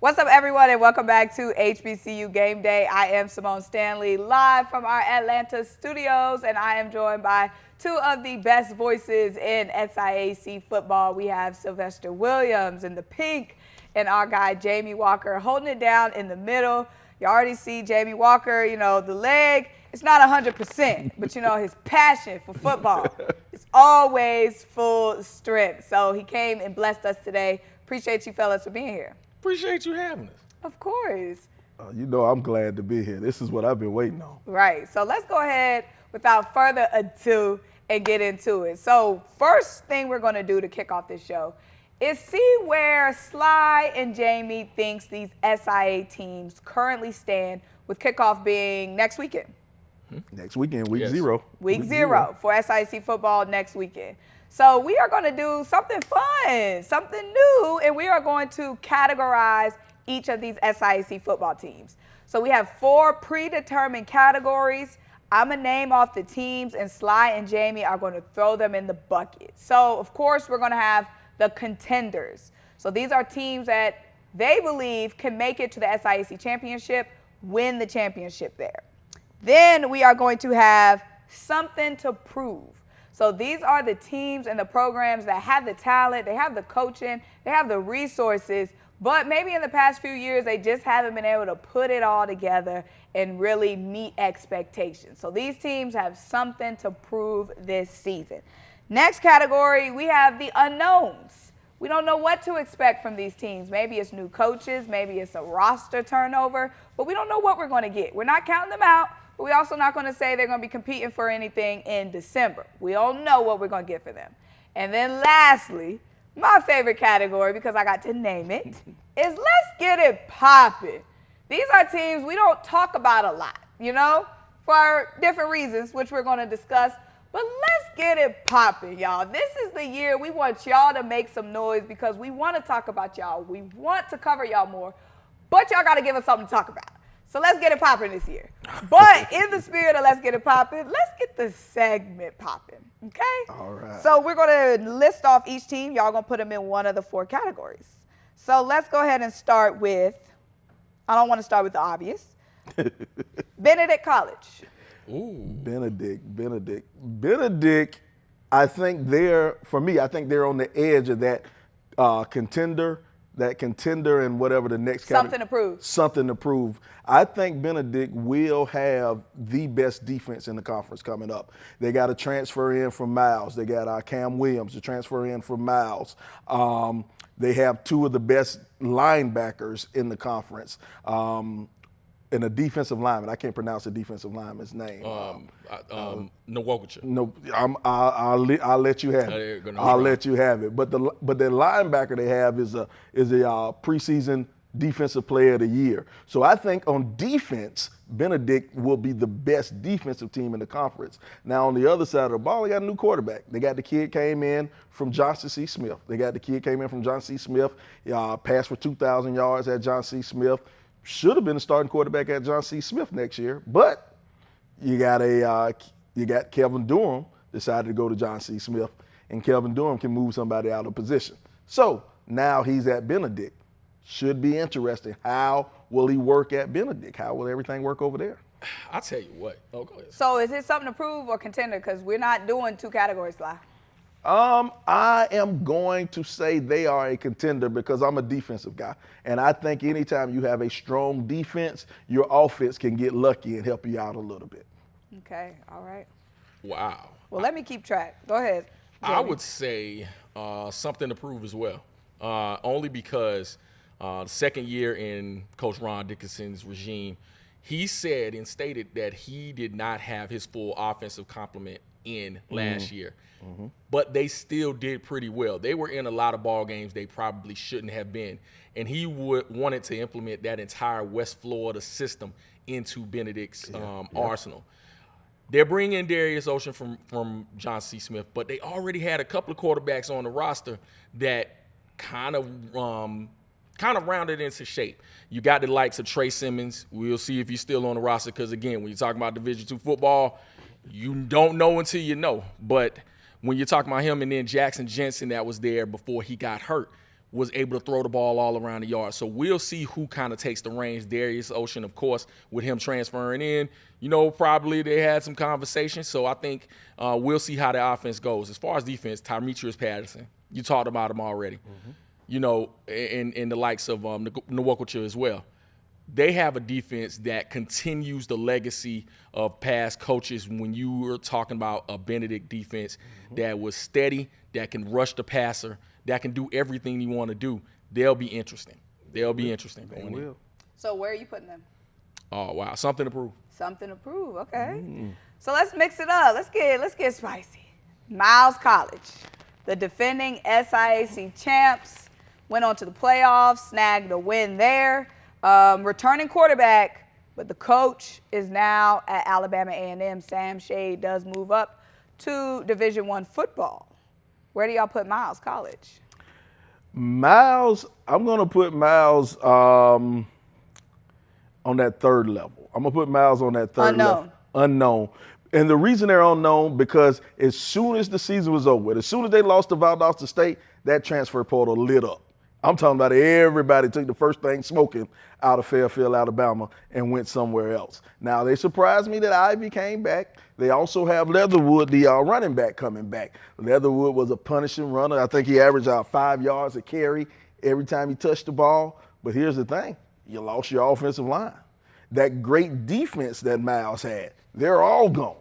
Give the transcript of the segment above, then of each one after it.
What's up, everyone, and welcome back to HBCU Game Day. I am Symone Stanley, live from our Atlanta studios, and I am joined by two of the best voices in SIAC football. We have Sylvester Williams in the pink, and our guy Jamie Walker holding it down in the middle. You already see Jamie Walker, you know, the leg, it's not 100%, but you know, his passion for football is always full strength. So he came and blessed us today. Appreciate you fellas for being here. Appreciate you having us. Of course. You know I'm glad to be here. This is what I've been waiting on. Right. So let's go ahead without further ado and get into it. So first thing we're going to do to kick off this show is see where Sly and Jamie thinks these SIA teams currently stand, with kickoff being next weekend. Next weekend, week zero. Week zero for SIAC football next weekend. So we are going to do something fun, something new, and we are going to categorize each of these SIAC football teams. So we have 4 predetermined categories. I'm going to name off the teams, and Sly and Jamie are going to throw them in the bucket. So, of course, we're going to have the contenders. So these are teams that they believe can make it to the SIAC championship, win the championship there. Then we are going to have something to prove. So these are the teams and the programs that have the talent, they have the coaching, they have the resources, but maybe in the past few years they just haven't been able to put it all together and really meet expectations. So these teams have something to prove this season. Next category, we have the unknowns. We don't know what to expect from these teams. Maybe it's new coaches, maybe it's a roster turnover, but we don't know what we're going to get. We're not counting them out. But we're also not going to say they're going to be competing for anything in December. We don't know what we're going to get for them. And then lastly, my favorite category, because I got to name it, is let's get it popping. These are teams we don't talk about a lot, you know, for different reasons, which we're going to discuss. But let's get it popping, y'all. This is the year we want y'all to make some noise because we want to talk about y'all. We want to cover y'all more, but y'all got to give us something to talk about. So let's get it popping this year. But in the spirit of let's get it popping, let's get the segment popping, okay? All right. So we're going to list off each team. Y'all going to put them in one of the 4 categories. So let's go ahead and start with, I don't want to start with the obvious, Benedict College. Ooh. Benedict, I think I think they're on the edge of that contender and whatever the next category. Something to prove. I think Benedict will have the best defense in the conference coming up. They got to transfer in from Miles. They got Cam Williams to transfer in from Miles. They have 2 of the best linebackers in the conference. And a defensive lineman. I can't pronounce the defensive lineman's name. Nwokocha. No, I'll let you have it. I'll let you have it. But the linebacker they have is a preseason defensive player of the year. So I think on defense, Benedict will be the best defensive team in the conference. Now on the other side of the ball, they got a new quarterback. They got the kid came in from Johnson C. Smith. Passed for 2,000 yards at Johnson C. Smith. Should have been a starting quarterback at Johnson C. Smith next year, but you got Kevin Durham decided to go to Johnson C. Smith, and Kevin Durham can move somebody out of position. So now he's at Benedict. Should be interesting. How will he work at Benedict? How will everything work over there? I'll tell you what. Oh, go ahead. So is it something to prove or contender? Because we're not doing 2 categories, Sly. I am going to say they are a contender because I'm a defensive guy. And I think anytime you have a strong defense, your offense can get lucky and help you out a little bit. Okay, all right. Wow. Well, let me keep track. Go ahead, Jamie. I would say something to prove as well, only because the second year in Coach Ron Dickinson's regime, he said and stated that he did not have his full offensive complement in last year. Mm-hmm. But they still did pretty well. They were in a lot of ball games they probably shouldn't have been. And he wanted to implement that entire West Florida system into Benedict's arsenal. They're bringing in Darius Ocean from John C. Smith, but they already had a couple of quarterbacks on the roster that kind of rounded into shape. You got the likes of Trey Simmons. We'll see if he's still on the roster because, again, when you're talking about Division II football, you don't know until you know. But when you're talking about him and then Jackson Jensen that was there before he got hurt, was able to throw the ball all around the yard. So we'll see who kind of takes the reins. Darius Ocean, of course, with him transferring in, probably they had some conversations. So I think we'll see how the offense goes. As far as defense, Tymetrius Patterson, you talked about him already. And the likes of Nwokocha as well. They have a defense that continues the legacy of past coaches. When you were talking about a Benedict defense that was steady, that can rush the passer, that can do everything you want to do, they'll be interesting. They'll be interesting going in. So where are you putting them? Oh, wow. Something to prove. Something to prove. Okay. So let's mix it up. Let's get spicy. Miles College, the defending SIAC champs, went on to the playoffs, snagged a win there. Returning quarterback, but the coach is now at Alabama A&M. Sam Shade does move up to Division I football. Where do y'all put Miles College? Miles, I'm going to put Miles on that third level. I'm going to put Miles on that third level. Unknown. And the reason they're unknown, because as soon as the season was over, as soon as they lost to Valdosta State, that transfer portal lit up. I'm talking about everybody took the first thing smoking out of Fairfield, Alabama, and went somewhere else. Now, they surprised me that Ivy came back. They also have Leatherwood, the running back, coming back. Leatherwood was a punishing runner. I think he averaged out 5 yards a carry every time he touched the ball. But here's the thing. You lost your offensive line. That great defense that Miles had, they're all gone.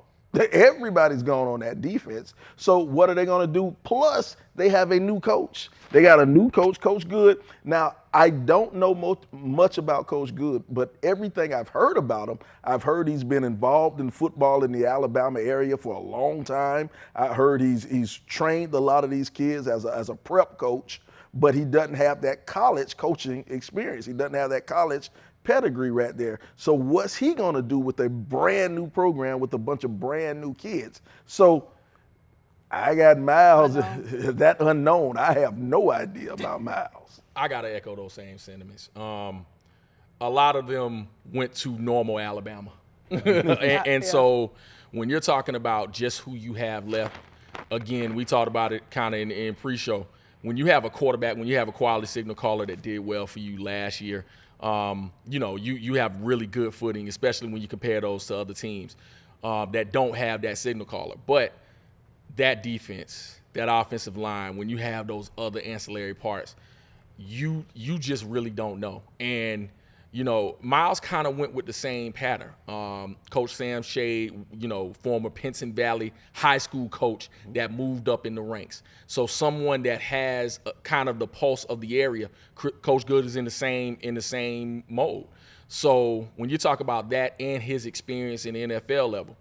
Everybody's gone on that defense. So what are they going to do? Plus, they have a new coach. They got a new coach, Coach Good. Now, I don't know much about Coach Good, but everything I've heard about him, I've heard he's been involved in football in the Alabama area for a long time. I heard he's trained a lot of these kids as a prep coach, but he doesn't have that college coaching experience. He doesn't have that college pedigree right there. So what's he going to do with a brand new program with a bunch of brand new kids? So I got Miles, that unknown. I have no idea about Miles. I got to echo those same sentiments. A lot of them went to normal Alabama. So when you're talking about just who you have left, again, we talked about it kind of in pre-show. When you have a quarterback, when you have a quality signal caller that did well for you last year, you have really good footing, especially when you compare those to other teams that don't have that signal caller. But that defense, that offensive line, when you have those other ancillary parts, you just really don't know. And, Miles kind of went with the same pattern. Coach Sam Shade, former Pinson Valley high school coach that moved up in the ranks. So someone that has kind of the pulse of the area. Coach Good is in the same mode. So when you talk about that and his experience in the NFL level,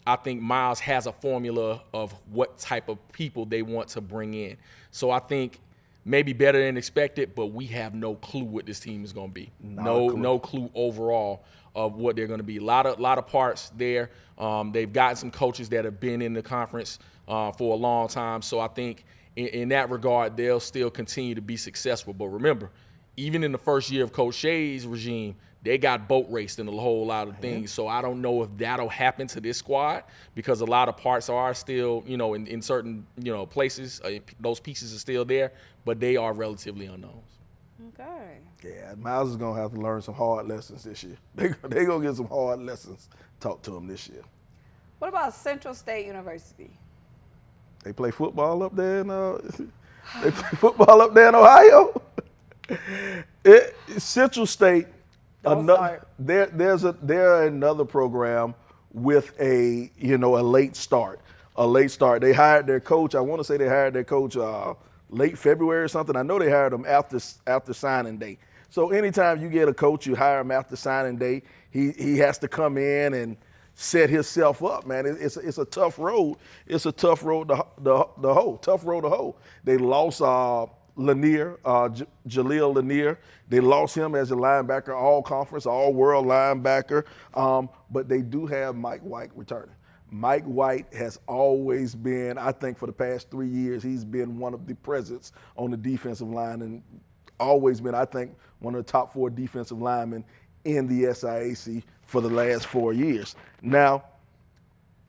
I think Miles has a formula of what type of people they want to bring in. So I think maybe better than expected, but we have no clue what this team is going to be. No clue overall of what they're going to be. A lot of parts there. They've gotten some coaches that have been in the conference for a long time. So I think in that regard, they'll still continue to be successful. But remember, even in the first year of Coach Shade's regime, they got boat raced in a whole lot of things. So I don't know if that'll happen to this squad because a lot of parts are still, in certain, places, those pieces are still there, but they are relatively unknowns. Okay. Yeah, Miles is going to have to learn some hard lessons this year. They're going to get some hard lessons taught to him this year. What about Central State University? They play football up there in Ohio. Central State. They're another program with a late start. They hired their coach. I want to say they hired their coach late February or something. I know they hired him after signing day. So anytime you get a coach, you hire him after signing day. He has to come in and set himself up, man. It's a tough road. It's a tough road to hoe. They lost Lanier, Jaleel Lanier. They lost him as a linebacker, all-conference, all-world linebacker. But they do have Mike White returning. Mike White has always been, I think for the past 3 years, he's been one of the presence on the defensive line and always been, I think, one of the top 4 defensive linemen in the SIAC for the last 4 years. Now,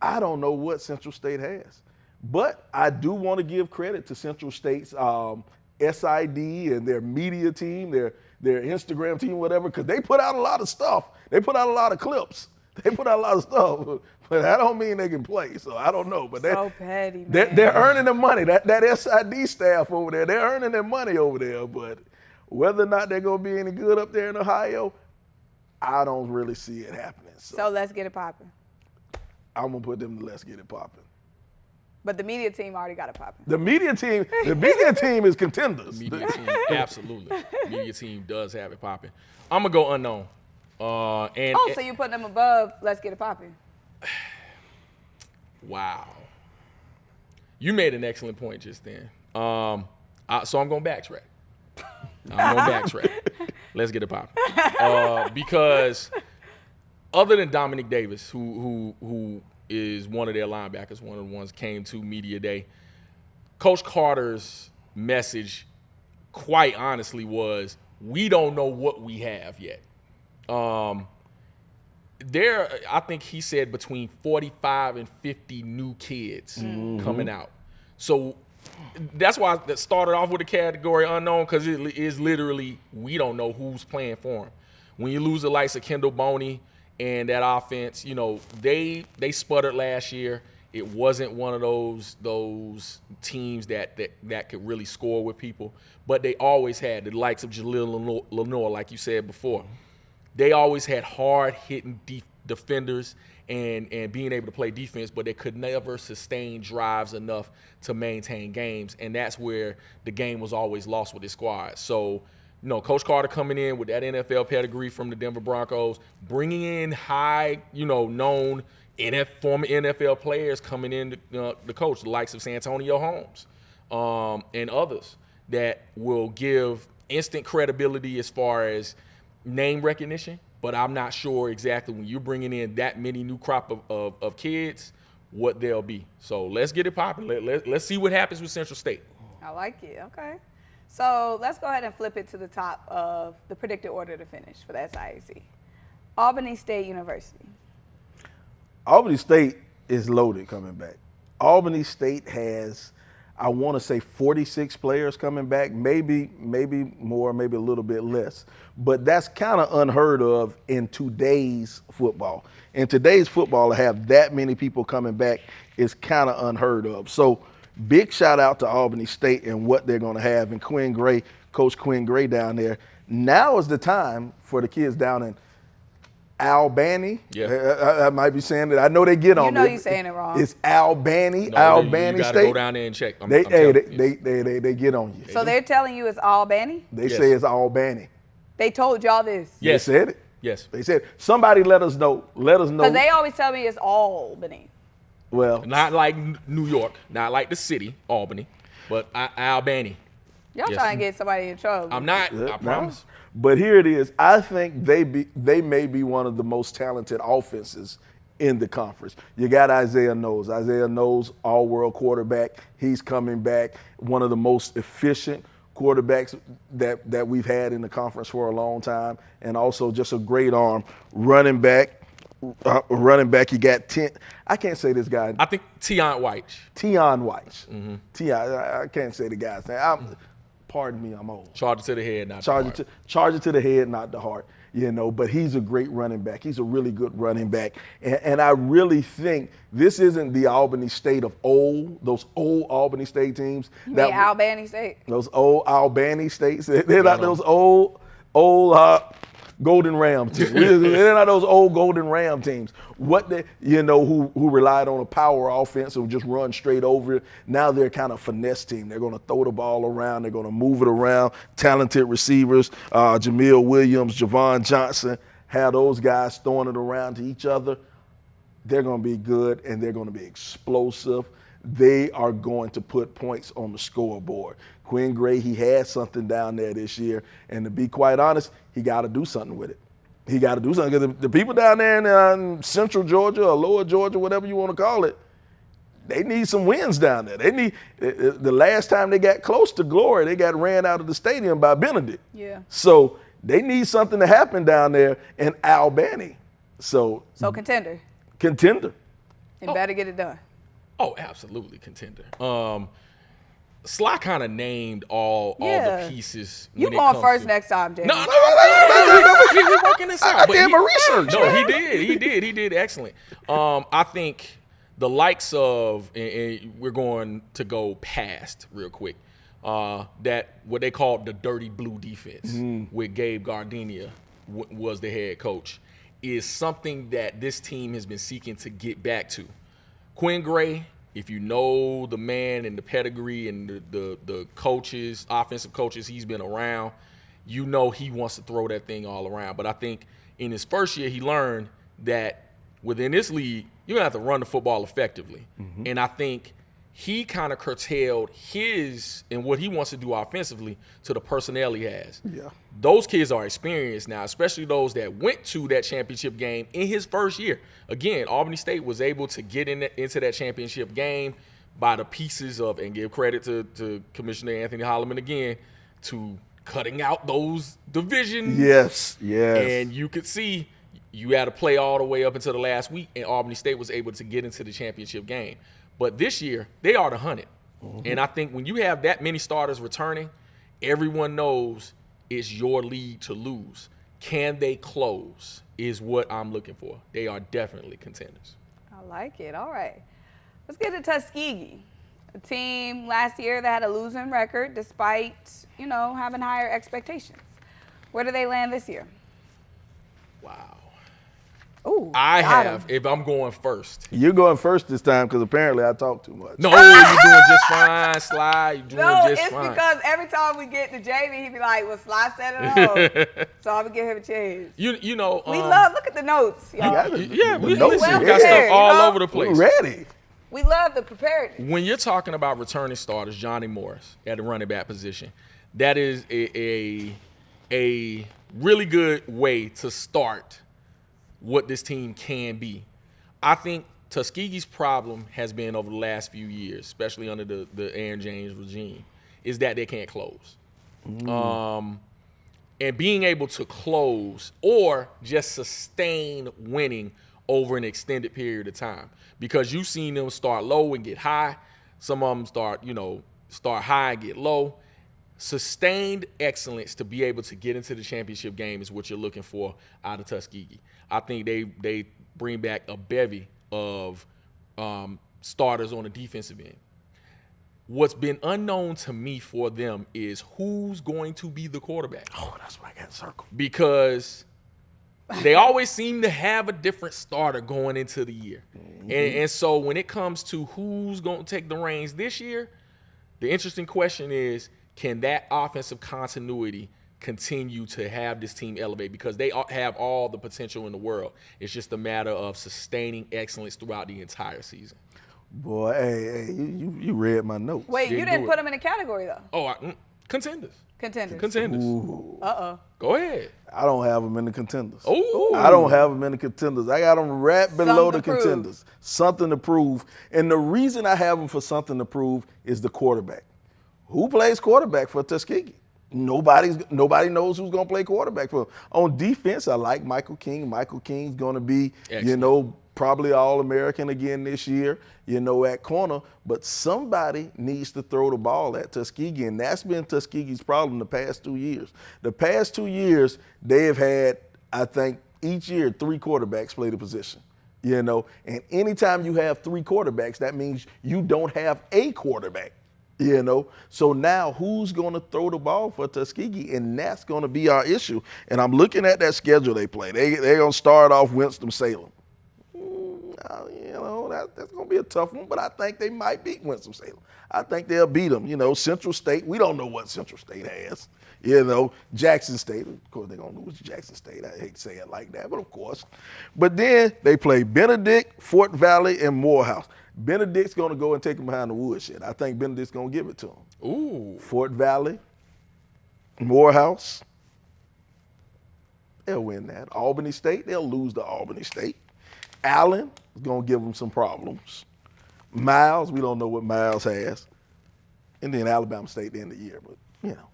I don't know what Central State has, but I do want to give credit to Central State's SID and their media team, their Instagram team, whatever, because they put out a lot of stuff. They put out a lot of clips. They put out a lot of stuff, but that don't mean they can play. So I don't know. But so petty, man. They're earning their money. That SID staff over there, they're earning their money over there. But whether or not they're gonna be any good up there in Ohio, I don't really see it happening. So let's get it popping. I'm gonna put them to let's get it popping. But the media team already got it popping. The media team is contenders. The media team, absolutely. The media team does have it popping. I'm gonna go unknown. So you put them above let's get it popping. Wow. You made an excellent point just then. So I'm going to backtrack. Let's get it popping. Because other than Dominic Davis, who is one of their linebackers, one of the ones came to media day, Coach Carter's message, quite honestly, was we don't know what we have yet. I think he said between 45 and 50 new kids coming out. So that's why that started off with the category unknown, because it is literally we don't know who's playing for him. When you lose the likes of Kendall Boney and that offense, they sputtered last year. It wasn't one of those teams that could really score with people, but they always had the likes of Jaleel Lenore, like you said before. They always had hard-hitting defenders and being able to play defense, but they could never sustain drives enough to maintain games, and that's where the game was always lost with his squad. So, Coach Carter coming in with that NFL pedigree from the Denver Broncos, bringing in high, known former NFL players coming in the coach, the likes of Santonio Holmes and others that will give instant credibility as far as name recognition, but I'm not sure exactly when you're bringing in that many new crop of kids, what they'll be. So let's get it popping. Let's see what happens with Central State. I like it. Okay. So let's go ahead and flip it to the top of the predicted order to finish for the SIAC. Albany State University. Albany State is loaded coming back. Albany State has, I want to say 46 players coming back, maybe more, maybe a little bit less. But that's kind of unheard of in today's football. In today's football, to have that many people coming back is kind of unheard of. So big shout out to Albany State and what they're going to have. And Quinn Gray, Coach Quinn Gray down there. Now is the time for the kids down in Albany. Yeah. I might be saying it. I know they get on me. You're saying it wrong. It's Albany, No, Albany you State. gotta go down there and check. They get on you. So they're telling you it's Albany? They say it's Albany. They told y'all this? Yes. They said it. Yes. They said, somebody let us know. Because they always tell me it's Albany. Well, Not like New York, not like the city, Albany, but Albany. Y'all trying to get somebody in trouble. I'm not, I promise. But here it is. I think they may be one of the most talented offenses in the conference. You got Isaiah Knowles. Isaiah Knowles, all-world quarterback. He's coming back. One of the most efficient quarterbacks that we've had in the conference for a long time, and also just a great arm. Running back, you got 10. I can't say this guy. I think Tion White. Mm-hmm. I can't say the guy's name. Pardon me, I'm old. Charge it to the head, not the heart. Charge it to the head, not the heart. But he's a great running back. He's a really good running back. And I really think this isn't the Albany State of old, those old Albany State teams. You mean Albany State? Those old Albany States. They're not those old Golden Ram teams. They're not those old Golden Ram teams. Who relied on a power offense and just run straight over it. Now they're kind of finesse team. They're going to throw the ball around. They're going to move it around. Talented receivers, Jamil Williams, Javon Johnson, have those guys throwing it around to each other. They're going to be good, and they're going to be explosive. They are going to put points on the scoreboard. Quinn Gray, he had something down there this year, and to be quite honest, he got to do something with it. He got to do something, because the people down there in Central Georgia or Lower Georgia, whatever you want to call it, they need some wins down there. They need. The last time they got close to glory, they got ran out of the stadium by Benedict. Yeah. So they need something to happen down there in Albany. So contender. Contender. And better get it done. Oh, absolutely contender. Sly kind of named all the pieces. You going first next time, Jamie. No, we working this out. I did my research. No, he did excellent. I think the likes of, and we're going to go past real quick, that what they called the dirty blue defense with Gabe Gardenia was the head coach is something that this team has been seeking to get back to. Quinn Gray, if you know the man and the pedigree and the coaches, offensive coaches he's been around, you know he wants to throw that thing all around. But I think in his first year, he learned that within this league, you're going to have to run the football effectively. And I think he kind of curtailed his and what he wants to do offensively to the personnel he has. Yeah. Those kids are experienced now, especially those that went to that championship game in his first year. Again, Albany State was able to get into that championship game by the pieces of, and give credit to Commissioner Anthony Holloman again, to cutting out those divisions. Yes. And you could see you had to play all the way up until the last week, and Albany State was able to get into the championship game. But this year, they are the hunted. And I think when you have that many starters returning, everyone knows it's your league to lose. Can they close is what I'm looking for. They are definitely contenders. I like it. All right. Let's get to Tuskegee, a team last year that had a losing record despite, having higher expectations. Where do they land this year? Wow. Ooh, if I'm going first. You're going first this time because apparently I talk too much. No, you're doing just fine, Sly. You're doing just fine. No, it's because every time we get to Jamie, he be like, well, Sly said it all. So I'm going to give him a chance. You know. We look at the notes, y'all. We got stuff all over the place. We're ready. We love the preparedness. When you're talking about returning starters, Johnny Morris at the running back position, that is a really good way to start what this team can be. I think Tuskegee's problem has been over the last few years, especially under the Aaron James regime, is that they can't close. And being able to close or just sustain winning over an extended period of time. Because you've seen them start low and get high. Some of them start high and get low. Sustained excellence to be able to get into the championship game is what you're looking for out of Tuskegee. I think they bring back a bevy of starters on the defensive end. What's been unknown to me for them is who's going to be the quarterback. Oh, that's why I got circled. Because they always seem to have a different starter going into the year. And so when it comes to who's going to take the reins this year, the interesting question is, can that offensive continuity continue to have this team elevate? Because they have all the potential in the world. It's just a matter of sustaining excellence throughout the entire season. Boy, hey, you read my notes. Wait, you didn't put them in a category, though. Oh, contenders. Contenders. Ooh. Uh-oh. Go ahead. I don't have them in the contenders. Ooh. I don't have them in the contenders. I got them right below the contenders. Something to prove. And the reason I have them for something to prove is the quarterback. Who plays quarterback for Tuskegee? Nobody knows who's going to play quarterback for them. On defense, I like Michael King. Michael King's going to be, probably All-American again this year, at corner. But somebody needs to throw the ball at Tuskegee, and that's been Tuskegee's problem the past 2 years. The past 2 years, they have had, I think, each year 3 quarterbacks play the position. And anytime you have 3 quarterbacks, that means you don't have a quarterback. So now who's going to throw the ball for Tuskegee? And that's going to be our issue. And I'm looking at that schedule they play. They're going to start off Winston-Salem. That's going to be a tough one, but I think they might beat Winston-Salem. I think they'll beat them. Central State, we don't know what Central State has. Jackson State, of course they're going to lose to Jackson State. I hate to say it like that, but of course. But then they play Benedict, Fort Valley, and Morehouse. Benedict's going to go and take him behind the woodshed. I think Benedict's going to give it to him. Ooh. Fort Valley, Morehouse, they'll win that. Albany State, they'll lose to Albany State. Allen is going to give them some problems. Miles, we don't know what Miles has. And then Alabama State at the end of the year. But,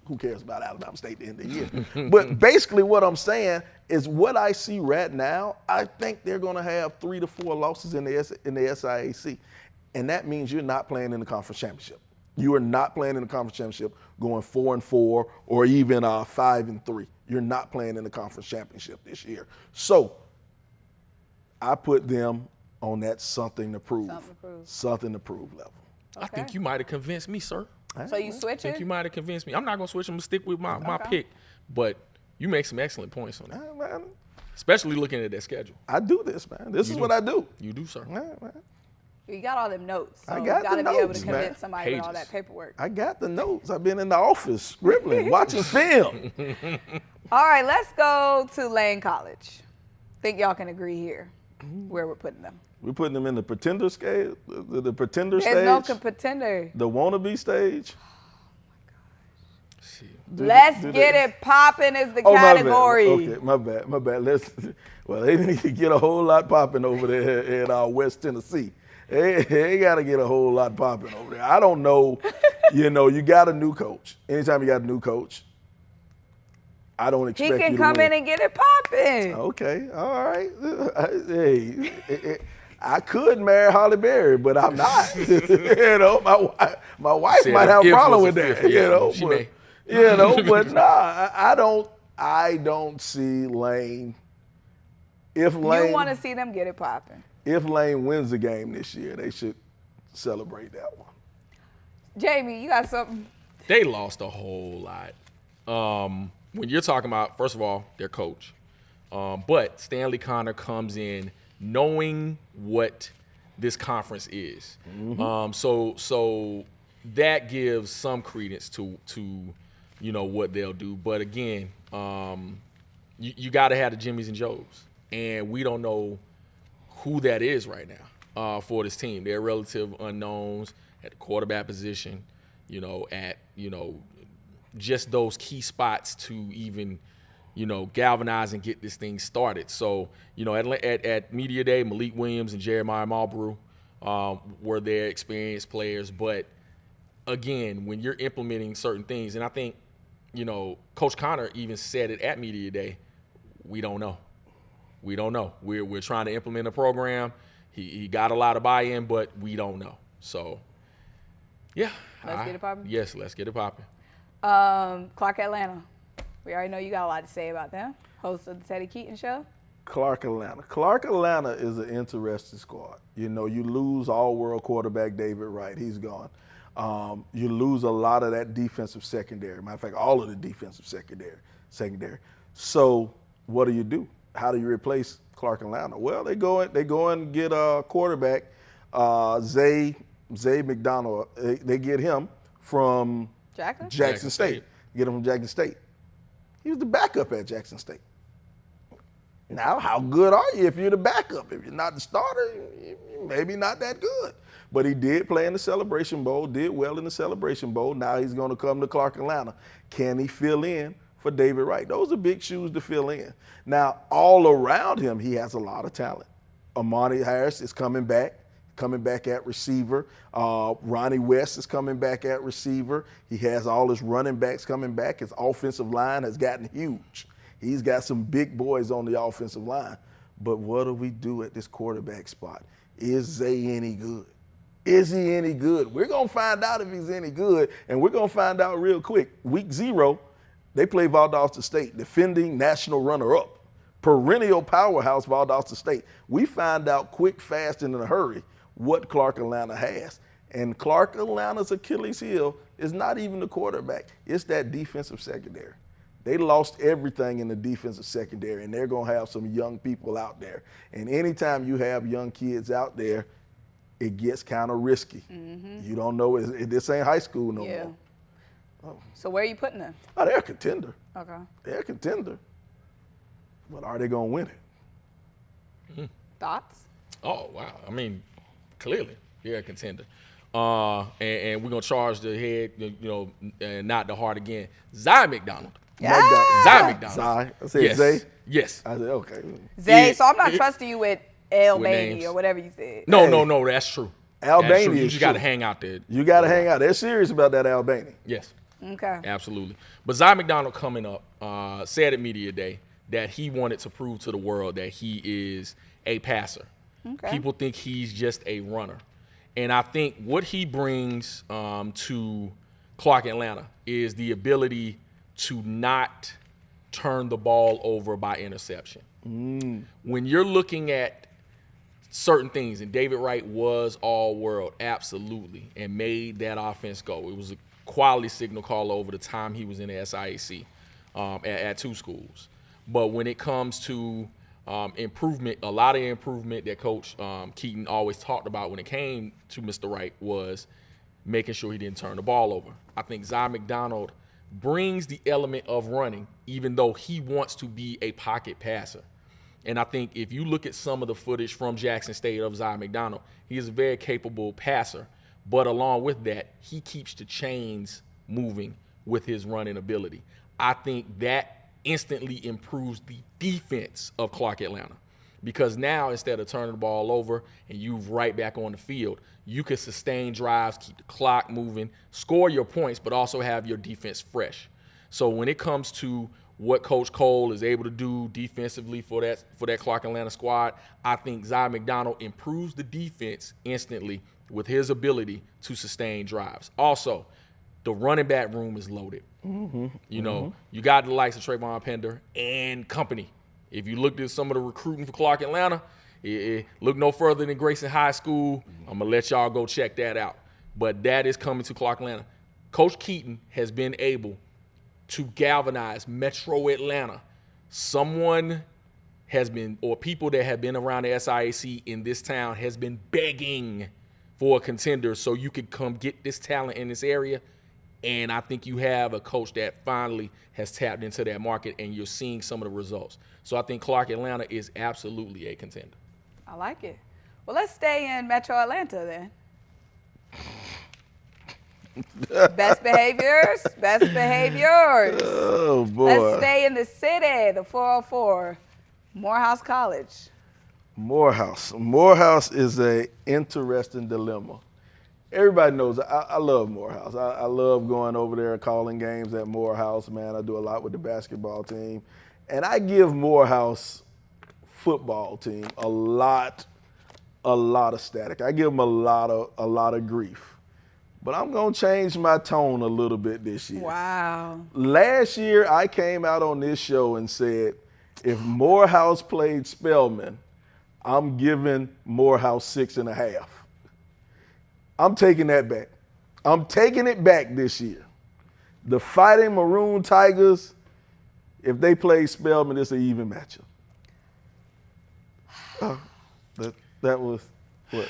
who cares about Alabama State at the end of the year? But basically what I'm saying is what I see right now, I think they're going to have 3 to 4 losses in the SIAC. And that means you're not playing in the conference championship. You are not playing in the conference championship going 4-4 or even 5-3. You're not playing in the conference championship this year. So I put them on that something to prove level. Okay. I think you might have convinced me, sir. So you switching? I think you might have convinced me. I'm not going to switch. I'm going to stick with my pick. But you make some excellent points on that. Man, especially looking at that schedule. I do this, man. This is what I do. You do, sir. Man. You got all them notes. So I got you got the to be able to notes, convince somebody with all that paperwork. I got the notes. I've been in the office scribbling, watching film. All right, let's go to Lane College. Think y'all can agree here where we're putting them. We're putting them in the pretender scale, the pretender stage. There's no pretender. The wannabe stage. Let's get it popping is the category. Okay, my bad. They need to get a whole lot popping over there in West Tennessee. They got to get a whole lot popping over there. I don't know. You got a new coach. Anytime you got a new coach, I don't expect you to win. He can come in and get it popping. Okay, all right. Hey, I could marry Holly Berry, but I'm not. My wife might have a problem with that. She may. But nah, I don't see Lane. If Lane, you want to see them get it popping. If Lane wins the game this year, they should celebrate that one. Jamie, you got something? They lost a whole lot. When you're talking about, first of all, their coach, but Stanley Connor comes in knowing what this conference is. Mm-hmm. So that gives some credence to what they'll do. But again, you got to have the Jimmies and Joes, and we don't know who that is right now for this team. They're relative unknowns at the quarterback position, at just those key spots to even galvanize and get this thing started. So at Media Day, Malik Williams and Jeremiah Marlborough were their experienced players. But again, when you're implementing certain things, and I think Coach Connor even said it at Media Day, we don't know. We don't know. We're trying to implement a program. He got a lot of buy-in, but we don't know. So, yeah. Let's get it popping? Yes, let's get it popping. Clark Atlanta. We already know you got a lot to say about them. Host of the Teddy Keaton Show. Clark Atlanta. Clark Atlanta is an interesting squad. You lose all-world quarterback David Wright. He's gone. You lose a lot of that defensive secondary. Matter of fact, all of the defensive secondary. So what do? How do you replace Clark Atlanta? Well, they go and get a quarterback, Zay McDonald. They get him from Jackson State. Get him from Jackson State. He was the backup at Jackson State. Now, how good are you if you're the backup? If you're not the starter, you're maybe not that good. But he did play in the Celebration Bowl, did well in the Celebration Bowl. Now he's going to come to Clark Atlanta. Can he fill in for David Wright? Those are big shoes to fill in. Now, all around him, he has a lot of talent. Amani Harris is coming back at receiver. Ronnie West is coming back at receiver. He has all his running backs coming back. His offensive line has gotten huge. He's got some big boys on the offensive line. But what do we do at this quarterback spot? Is Zay any good? Is he any good? We're going to find out if he's any good, and we're going to find out real quick. Week 0, they play Valdosta State, defending national runner-up, perennial powerhouse Valdosta State. We find out quick, fast, and in a hurry what Clark Atlanta has. And Clark Atlanta's Achilles heel is not even the quarterback. It's that defensive secondary. They lost everything in the defensive secondary, and they're going to have some young people out there. And anytime you have young kids out there, it gets kind of risky. Mm-hmm. You don't know. This ain't high school no more. Oh. So where are you putting them? Oh, they're a contender. Okay. They're a contender. But are they going to win it? Mm-hmm. Thoughts? Oh, wow. I mean, clearly, they're a contender. And we're going to charge the head, and not the heart again. Zay McDonald. Yeah. Zay McDonald. Zay. I said yes. Zay? Yes. I said, okay. Zay. Yeah. So I'm not trusting you with Albany or whatever you said. No, that's true. Albany You just got to hang out there. You got to hang out. They're serious about that Albany. Yes. Okay. Absolutely. But Zay McDonald coming up said at Media Day that he wanted to prove to the world that he is a passer. Okay. People think he's just a runner. And I think what he brings to Clark Atlanta is the ability to not turn the ball over by interception. When you're looking at certain things, and David Wright was all-world, absolutely, and made that offense go. It was a quality signal call over the time he was in the SIAC at two schools. But when it comes to improvement, a lot of improvement that Coach Keaton always talked about when it came to Mr. Wright was making sure he didn't turn the ball over. I think Zy McDonald brings the element of running, even though he wants to be a pocket passer. And I think if you look at some of the footage from Jackson State of Zy McDonald, he is a very capable passer. But along with that, he keeps the chains moving with his running ability. I think that instantly improves the defense of Clark Atlanta. Because now, instead of turning the ball over and you right back on the field, you can sustain drives, keep the clock moving, score your points, but also have your defense fresh. So when it comes to what Coach Cole is able to do defensively for that Clark Atlanta squad, I think Zy McDonald improves the defense instantly with his ability to sustain drives. Also, the running back room is loaded. You know, you got the likes of Trayvon Pender and company. If you looked at some of the recruiting for Clark Atlanta, look no further than Grayson High School. I'm going to let y'all go check that out. But that is coming to Clark Atlanta. Coach Keaton has been able to galvanize Metro Atlanta. Someone has been, or people that have been around the SIAC in this town has been begging for a contender so you could come get this talent in this area. And I think you have a coach that finally has tapped into that market, and you're seeing some of the results. So I think Clark Atlanta is absolutely a contender. I like it. Well, let's stay in Metro Atlanta then. Best behaviors, best behaviors. Oh, boy. Let's stay in the city, the 404, Morehouse College. Morehouse is an interesting dilemma. Everybody knows I love Morehouse. I love going over there, calling games at Morehouse, man. I do a lot with the basketball team. And I give Morehouse football team a lot of static. I give them a lot of grief. But I'm going to change my tone a little bit this year. Wow. Last year, I came out on this show and said, if Morehouse played Spelman, I'm giving Morehouse 6.5. I'm taking that back. I'm taking it back this year. The Fighting Maroon Tigers, if they play Spelman, it's an even matchup. That was what?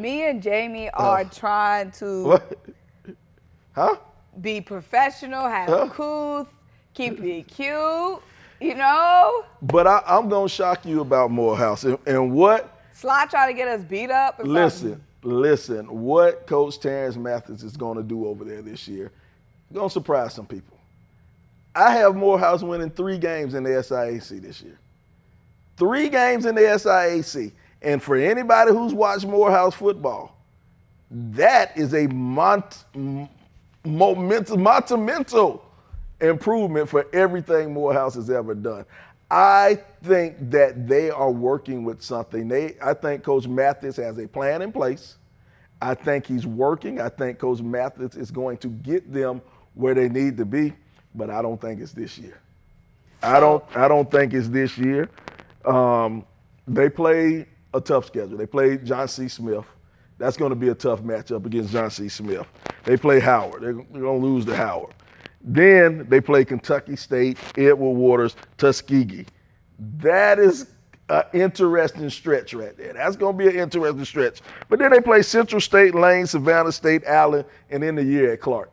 Me and Jamie are trying to what? Be professional, have couth, keep it cute, you know? But I'm going to shock you about Morehouse. And what? Sly trying to get us beat up or something. Listen, what Coach Terrence Mathis is going to do over there this year, going to surprise some people. I have Morehouse winning 3 games in the SIAC this year. 3 games in the SIAC. And for anybody who's watched Morehouse football, that is a monumental improvement for everything Morehouse has ever done. I think that they are working with something. I think Coach Mathis has a plan in place. I think he's working. I think Coach Mathis is going to get them where they need to be, but I don't think it's this year. I don't think it's this year. They play a tough schedule. They play John C. Smith. That's going to be a tough matchup against John C. Smith. They play Howard. They're going to lose to Howard. Then they play Kentucky State, Edward Waters, Tuskegee. That is an interesting stretch right there. That's going to be an interesting stretch. But then they play Central State, Lane, Savannah State, Allen, and end the year at Clark.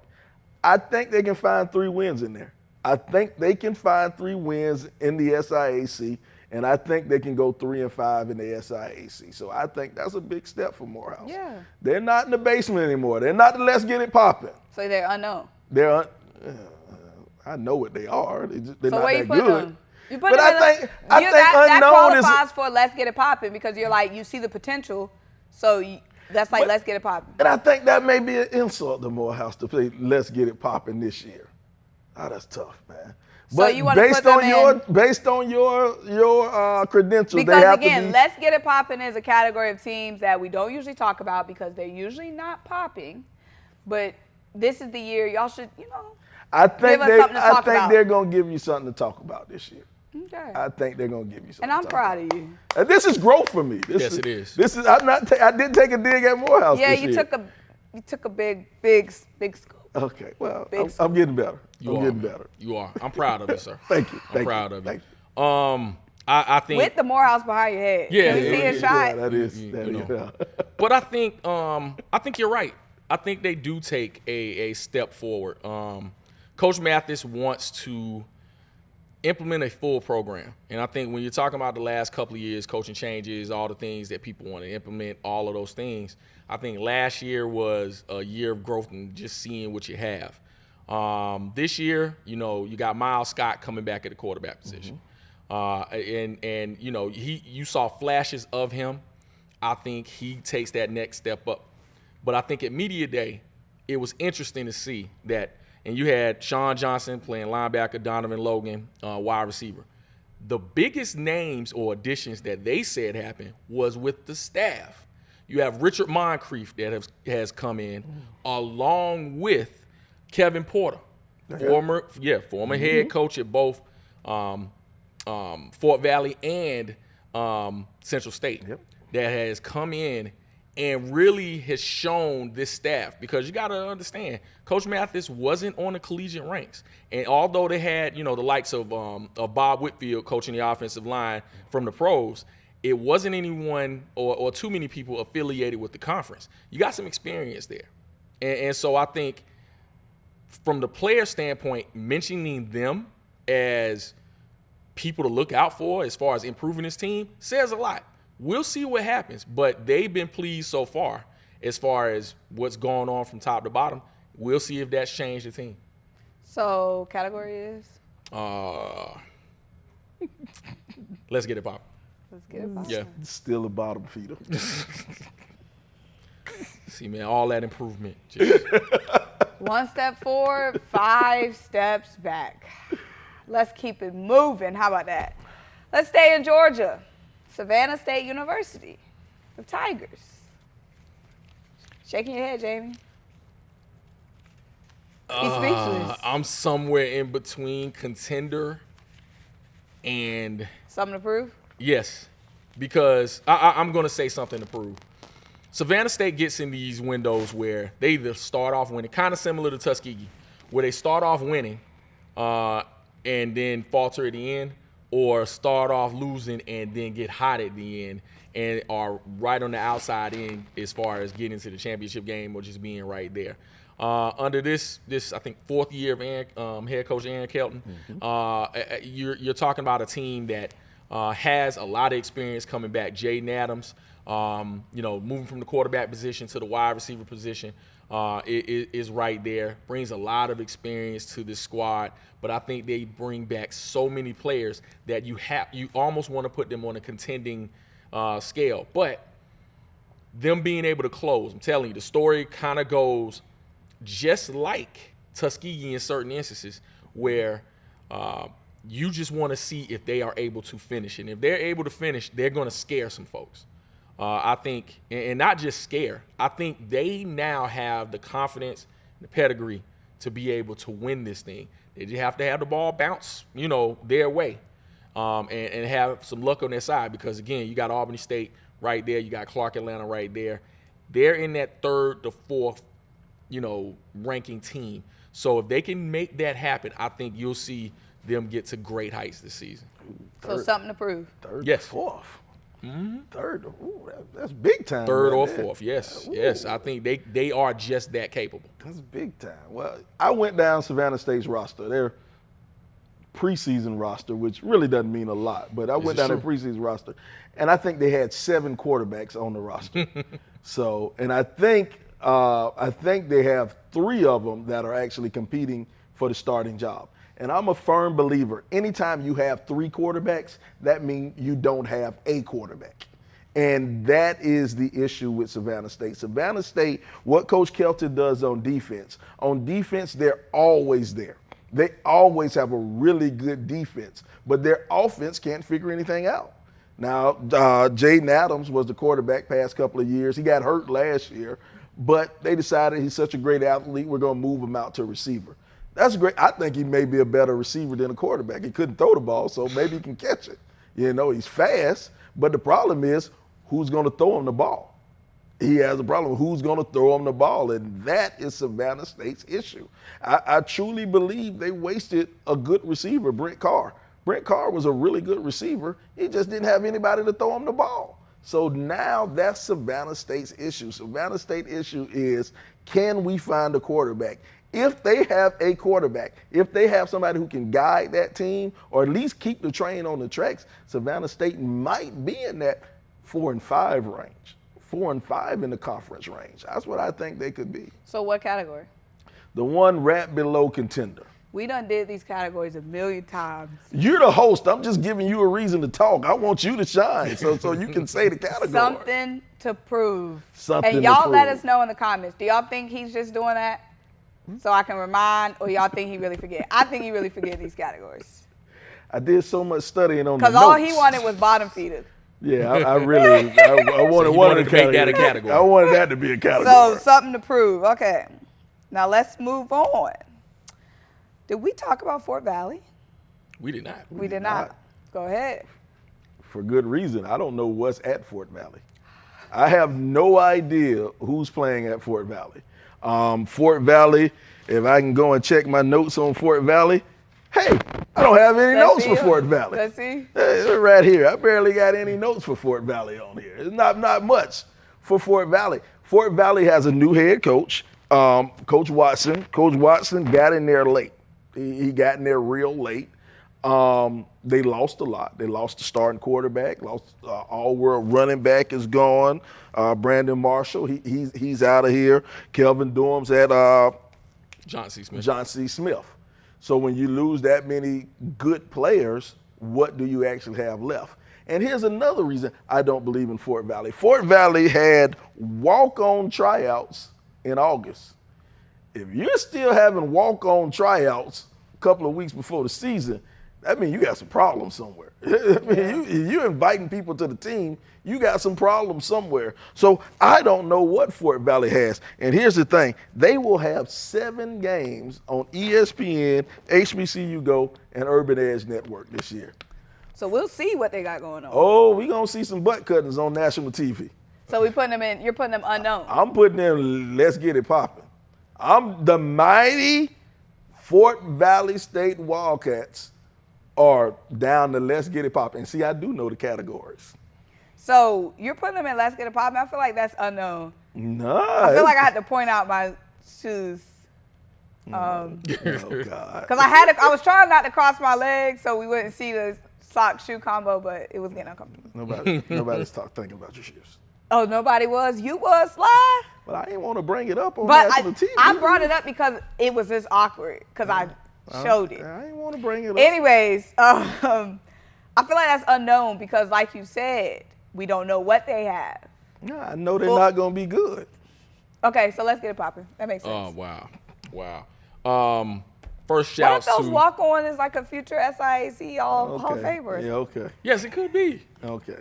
I think they can find 3 wins in there. I think they can find 3 wins in the SIAC, and I think they can go 3-5 in the SIAC. So I think that's a big step for Morehouse. Yeah. They're not in the basement anymore. They're not the let's get it popping. So they're unknown. I know what they are. They're so not where that you put good. them? You put but them I think that unknown is qualifies for let's get it popping because you're like you see the potential, so that's like let's get it popping. And I think that may be an insult to Morehouse to play let's get it popping this year. Oh, that's tough, man. So you want to put them in? Based on your credentials, because they have again, to be. Let's Get It Poppin' is a category of teams that we don't usually talk about because they're usually not popping. But this is the year y'all should, I think give us something to talk about. they're gonna give you something to talk about this year. Okay. I think they're gonna give you something. And I'm proud of you. And this is growth for me. Yes, it is. This is. I didn't take a dig at Morehouse. Yeah, this year. you took a big scoop. Okay, well, I'm getting better. I'm getting better. You are. I'm proud of you, sir. Thank you. I'm proud of you. Thank you. I think with the Morehouse behind your head. Yeah, Can we see a shot? Yeah, that is. But I think you're right. I think they do take a step forward. Coach Mathis wants to implement a full program. And I think when you're talking about the last couple of years, coaching changes, all the things that people want to implement, all of those things, I think last year was a year of growth and just seeing what you have. This year, you got Miles Scott coming back at the quarterback position. And you saw flashes of him. I think he takes that next step up. But I think at Media Day, it was interesting to see that, and you had Sean Johnson playing linebacker, Donovan Logan, wide receiver. The biggest names or additions that they said happened was with the staff. You have Richard Moncrief that has come in, along with Kevin Porter, former head coach at both Fort Valley and Central State, that has come in and really has shown this staff, because you got to understand, Coach Mathis wasn't on the collegiate ranks. And although they had, the likes of Bob Whitfield coaching the offensive line from the pros, it wasn't anyone or too many people affiliated with the conference. You got some experience there. And so I think from the player standpoint, mentioning them as people to look out for as far as improving this team says a lot. We'll see what happens, but they've been pleased so far as what's going on from top to bottom. We'll see if that's changed the team. So category is? Let's Get It Poppin'. Let's Get It Poppin'. Yeah. Still a bottom feeder. See, man, all that improvement. Just... 1 step forward, 5 steps back. Let's keep it moving. How about that? Let's stay in Georgia. Savannah State University, the Tigers. Shaking your head, Jamie. He's speechless. I'm somewhere in between contender and... Something to prove? Yes, because I'm going to say something to prove. Savannah State gets in these windows where they either start off winning, kind of similar to Tuskegee, where they start off winning and then falter at the end, or start off losing and then get hot at the end and are right on the outside in as far as getting to the championship game or just being right there. Under this I think 4th year of head coach Aaron Kelton, you're talking about a team that has a lot of experience coming back. Jaden Adams, moving from the quarterback position to the wide receiver position, is right there. Brings a lot of experience to this squad, but I think they bring back so many players that you almost want to put them on a contending scale. But them being able to close, I'm telling you, the story kind of goes just like Tuskegee in certain instances, where you just want to see if they are able to finish. And if they're able to finish, they're going to scare some folks. I think, and not just scare, I think they now have the confidence, the pedigree to be able to win this thing. They just have to have the ball bounce, their way, and have some luck on their side, because, again, you got Albany State right there. You got Clark Atlanta right there. They're in that 3rd to 4th, ranking team. So if they can make that happen, I think you'll see them get to great heights this season. So something to prove. 3rd yes. to 4th. 3rd, that's big time. 3rd or 4th, yes. Ooh. Yes, I think they are just that capable. That's big time. Well, I went down Savannah State's roster, their preseason roster, which really doesn't mean a lot, but I went down their preseason roster, and I think they had 7 quarterbacks on the roster. So, and I think they have 3 of them that are actually competing for the starting job. And I'm a firm believer, anytime you have 3 quarterbacks, that means you don't have a quarterback. And that is the issue with Savannah State. Savannah State, what Coach Kelton does on defense, they're always there. They always have a really good defense, but their offense can't figure anything out. Now, Jaden Adams was the quarterback past couple of years. He got hurt last year, but they decided he's such a great athlete, we're going to move him out to receiver. That's great. I think he may be a better receiver than a quarterback. He couldn't throw the ball, so maybe he can catch it. You know, he's fast, but the problem is who's going to throw him the ball? He has a problem. Who's going to throw him the ball? And that is Savannah State's issue. I truly believe they wasted a good receiver, Brent Carr. Brent Carr was a really good receiver. He just didn't have anybody to throw him the ball. So now that's Savannah State's issue. Savannah State's issue is, can we find a quarterback? If they have a quarterback, if they have somebody who can guide that team or at least keep the train on the tracks, Savannah State might be in that 4-5 range, 4-5 in the conference range. That's what I think they could be. So what category? The one right below contender. We done did these categories a million times. You're the host. I'm just giving you a reason to talk. I want you to shine so you can say the category. Something to prove. Something and y'all to prove. let us know in the comments. Do y'all think he's just doing that so I can remind, or y'all think he really forget? I think he really forget these categories. I did so much studying on the notes. Because all he wanted was bottom feeders. Yeah, I really I wanted one of the to make that a category. I wanted that to be a category. So something to prove. Okay. Now let's move on. Did we talk about Fort Valley? We did not. We did not. Go ahead. For good reason. I don't know what's at Fort Valley. I have no idea who's playing at Fort Valley. Fort Valley, if I can go and check my notes on Fort Valley, hey, I don't have any notes for Fort Valley. Let's see. Hey, right here. I barely got any notes for Fort Valley on here. It's not much for Fort Valley. Fort Valley has a new head coach, Coach Watson. Coach Watson got in there late. He got in there real late. They lost a lot. They lost the starting quarterback, lost all-world running back is gone. Brandon Marshall, he's out of here. Kelvin Dorms at John C. Smith. John C. Smith. So when you lose that many good players, what do you actually have left? And here's another reason I don't believe in Fort Valley. Fort Valley had walk-on tryouts in August. If you're still having walk-on tryouts a couple of weeks before the season, that means you got some problems somewhere. I mean, you're inviting people to the team, you got some problems somewhere. So I don't know what Fort Valley has. And here's the thing. They will have 7 games on ESPN, HBCU Go, and Urban Edge Network this year. So we'll see what they got going on. Oh, we're going to see some butt cuttings on national TV. So you're putting them unknown. I'm putting them, let's get it popping. I'm the mighty Fort Valley State Wildcats are down to let's get it popping. And see, I do know the categories. So you're putting them in let's get it popping. I feel like that's unknown. No. I feel like I had to point out my shoes. Oh, God. Because I was trying not to cross my legs so we wouldn't see the sock shoe combo, but it was getting uncomfortable. Nobody's thinking about your shoes. Oh, nobody was? You was, Sly? But I didn't want to bring it up on But national TV. I brought it up because it was just awkward because I showed it. I didn't want to bring it up. Anyways, I feel like that's unknown because like you said, we don't know what they have. No, I know they're not going to be good. Okay, so let's get it popping. That makes sense. Oh, wow. First shouts to... What if those walk-on is like a future SIAC Hall of Famers? Yeah, okay. Yes, it could be. Okay.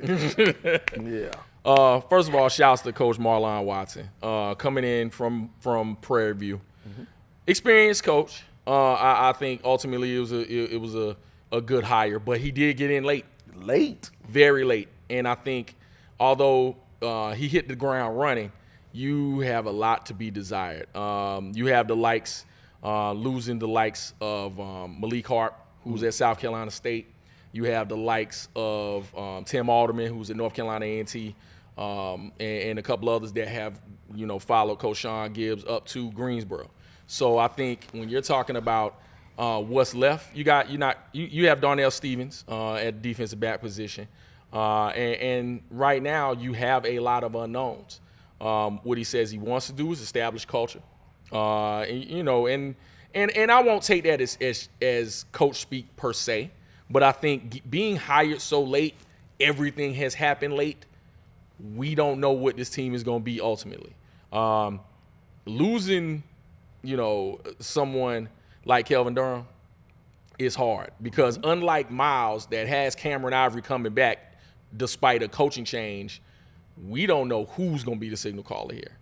Yeah. First of all, shouts to Coach Marlon Watson, coming in from Prairie View. Mm-hmm. Experienced coach. I think ultimately it was a good hire, but he did get in late. Very late. And I think although he hit the ground running, you have a lot to be desired. You have the likes, losing the likes of Malik Hart, who's at South Carolina State. You have the likes of Tim Alderman, who's at North Carolina A&T, and a couple others that have, followed Coach Sean Gibbs up to Greensboro. So I think when you're talking about what's left, you have Darnell Stevens at defensive back position, and right now you have a lot of unknowns. What he says he wants to do is establish culture, and I won't take that as coach speak per se. But I think being hired so late, everything has happened late. We don't know what this team is going to be ultimately. Losing, someone like Kelvin Durham, is hard because unlike Miles that has Cameron Ivory coming back despite a coaching change, we don't know who's going to be the signal caller here.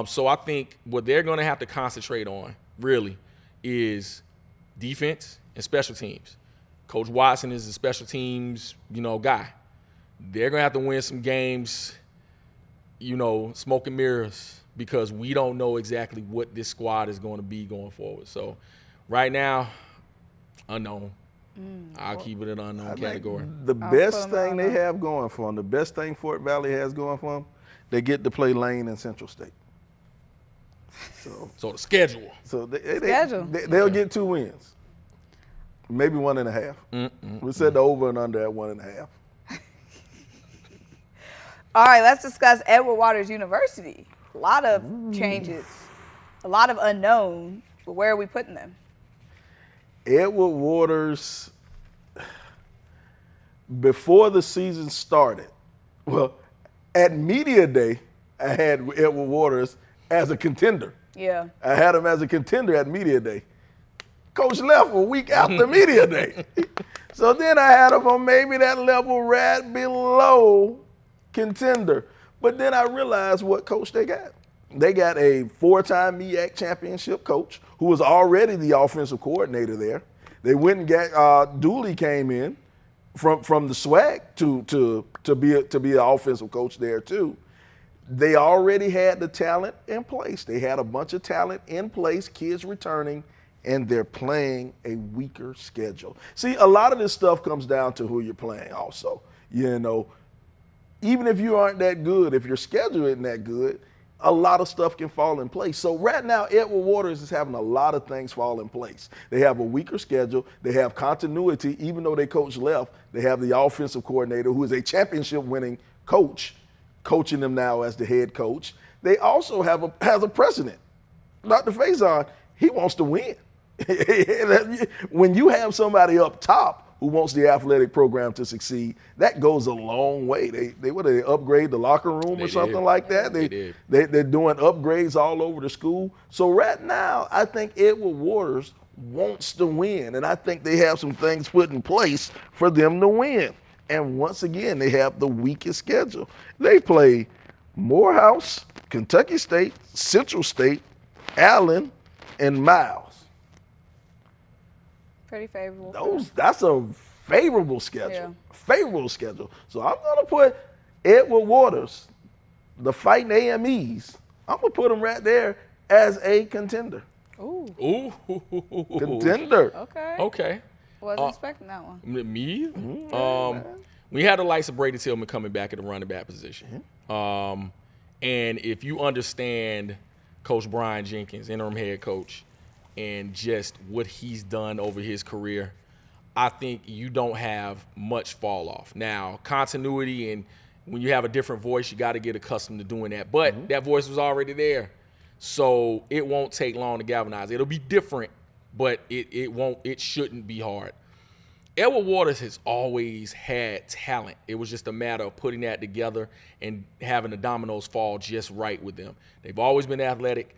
So I think what they're going to have to concentrate on really is defense and special teams. Coach Watson is a special teams, guy. They're going to have to win some games, smoke and mirrors, because we don't know exactly what this squad is going to be going forward. So right now, unknown. I'll keep it an unknown category. The best thing they have going for them, the best thing Fort Valley has going for them, they get to play Lane and Central State. So the schedule. So they'll get 2 wins. Maybe 1.5. We said the over and under at 1.5. All right, let's discuss Edward Waters University. A lot of changes, a lot of unknown, but where are we putting them? Edward Waters, before the season started, at Media Day, I had Edward Waters as a contender. Yeah. I had him as a contender at Media Day. Coach left a week after Media Day. So then I had him on maybe that level right below contender. But then I realized what coach they got. They got a 4-time MEAC championship coach who was already the offensive coordinator there. They went and got Dooley came in from the SWAC to be an offensive coach there too. They already had the talent in place. They had a bunch of talent in place, kids returning, and they're playing a weaker schedule. See, a lot of this stuff comes down to who you're playing also. Even if you aren't that good, if your schedule isn't that good, a lot of stuff can fall in place. So right now, Edward Waters is having a lot of things fall in place. They have a weaker schedule. They have continuity. Even though their coach left, they have the offensive coordinator who is a championship-winning coach coaching them now as the head coach. They also has a president. Dr. Faison, he wants to win. When you have somebody up top who wants the athletic program to succeed, that goes a long way. They upgrade the locker room or something like that. They're doing upgrades all over the school. So right now, I think Edward Waters wants to win, and I think they have some things put in place for them to win. And once again, they have the weakest schedule. They play Morehouse, Kentucky State, Central State, Allen, and Miles. Pretty favorable. That's a favorable schedule. Yeah. Favorable schedule. So I'm going to put Edward Waters, the Fighting AMEs, I'm going to put him right there as a contender. Ooh. Contender. Okay. Wasn't expecting that one. Me? We had the likes of Brady Tillman coming back at the running back position. And if you understand Coach Brian Jenkins, interim head coach, and just what he's done over his career, I think you don't have much fall off. Now, continuity, and when you have a different voice, you got to get accustomed to doing that. But that voice was already there. So it won't take long to galvanize. It'll be different, but it shouldn't be hard. Edward Waters has always had talent. It was just a matter of putting that together and having the dominoes fall just right with them. They've always been athletic.